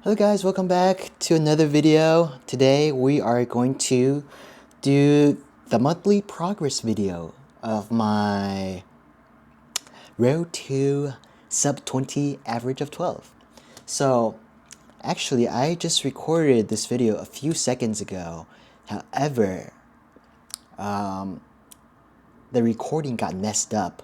Hello guys, welcome back to another video. Today we are going to do the monthly progress video of my road to sub-20 average of 12. So actually I just recorded this video a few seconds ago. However, the recording got messed up.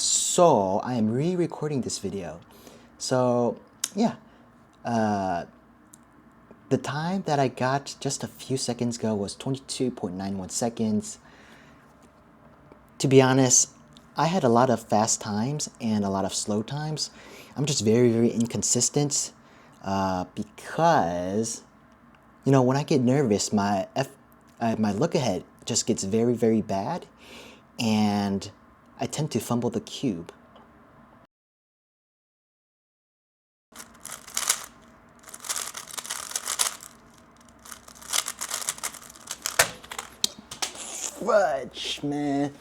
So I am re-recording this video. So yeah, the time that I got just a few seconds ago was 22.91 seconds. To be honest, I had a lot of fast times and a lot of slow times. I'm just very inconsistent because, you know, when I get nervous, my look ahead just gets very bad, and I tend to fumble the cube. Fudge, man.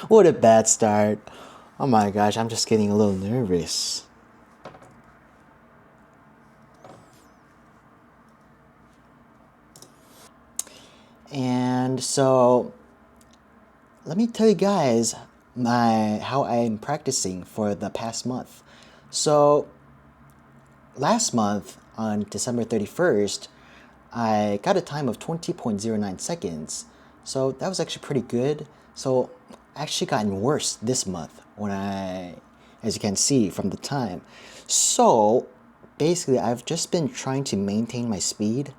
What a bad start. Oh my gosh, I'm just getting a little nervous. And so let me tell you guys how I'm practicing for the past month. So last month on December 31st, I got a time of 20.09 seconds. So that was actually pretty good. So actually gotten worse this month as you can see from the time. So basically I've just been trying to maintain my speed.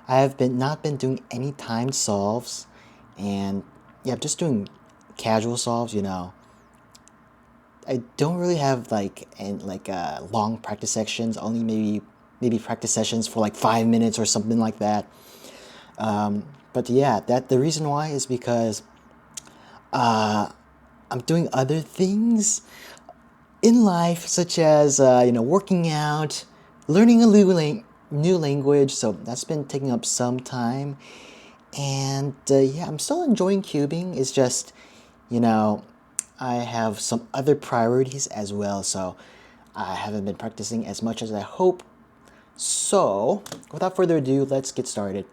I have not been doing any timed solves, and yeah, I'm just doing casual solves, you know. I don't really have like long practice sections, only maybe practice sessions for like 5 minutes or something like that. But yeah, the reason why is because I'm doing other things in life, such as you know, working out, learning a new language. So that's been taking up some time, and yeah, I'm still enjoying cubing. It's just, you know, I have some other priorities as well, so I haven't been practicing as much as I hope. So without further ado, let's get started.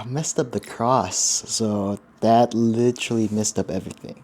messed up the cross, so that literally messed up everything.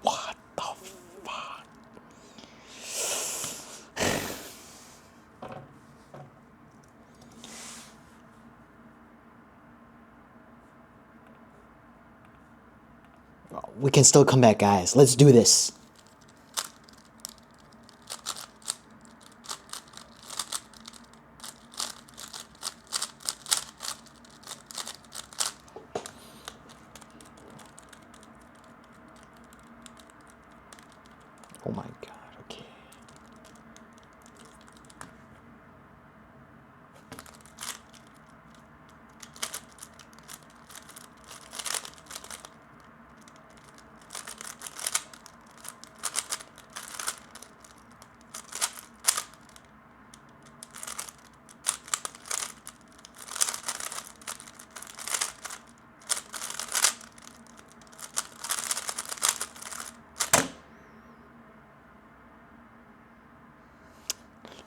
What the fuck? We can still come back, guys. Let's do this. Oh my god, okay.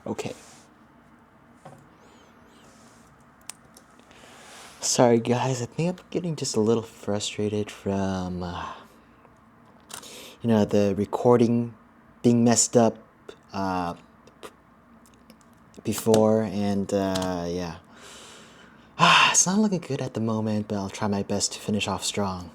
Okay. Sorry guys, I think I'm getting just a little frustrated from the recording being messed up before, and yeah. It's not looking good at the moment, but I'll try my best to finish off strong.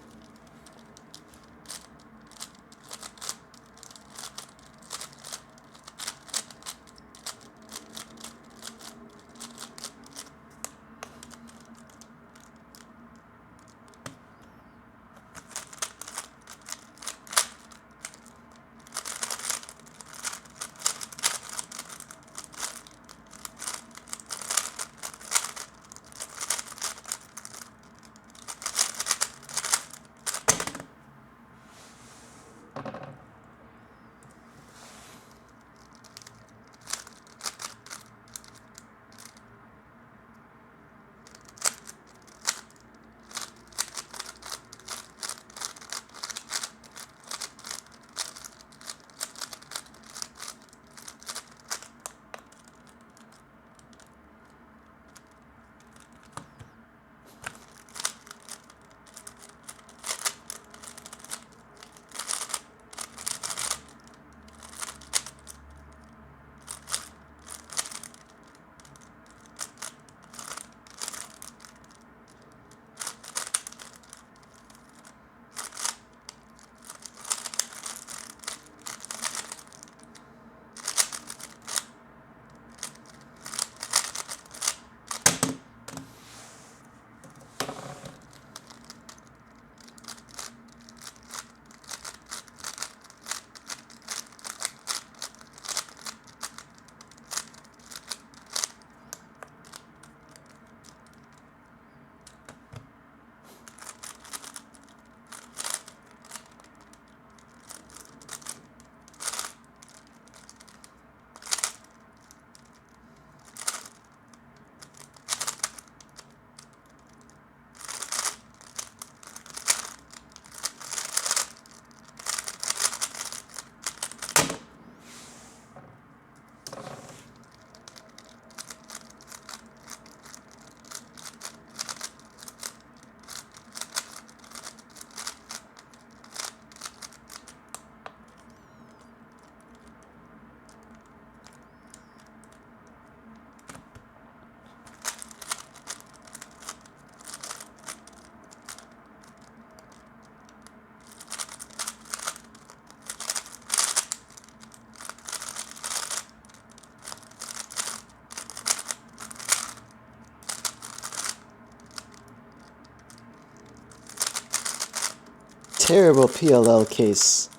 terrible PLL case.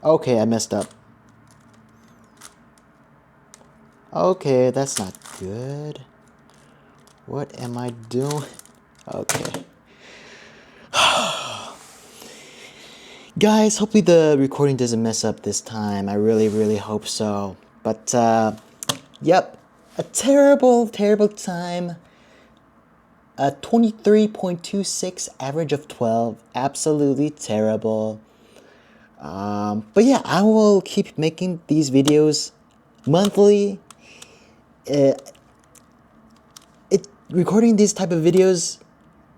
Okay, I messed up. Okay, that's not good. What am I doing? Okay. Guys, hopefully the recording doesn't mess up this time. I really hope so. But, yep. A terrible time. A 23.26 average of 12. Absolutely terrible. But yeah, I will keep making these videos monthly. Recording these type of videos,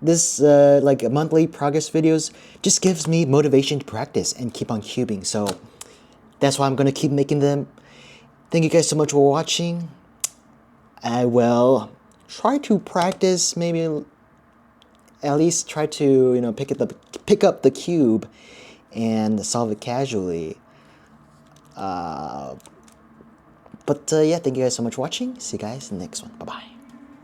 this like monthly progress videos, just gives me motivation to practice and keep on cubing. So that's why I'm gonna keep making them. Thank you guys so much for watching. I will try to practice, maybe at least try to pick up the cube and solve it casually. But yeah, thank you guys so much for watching. See you guys in the next one. Bye bye.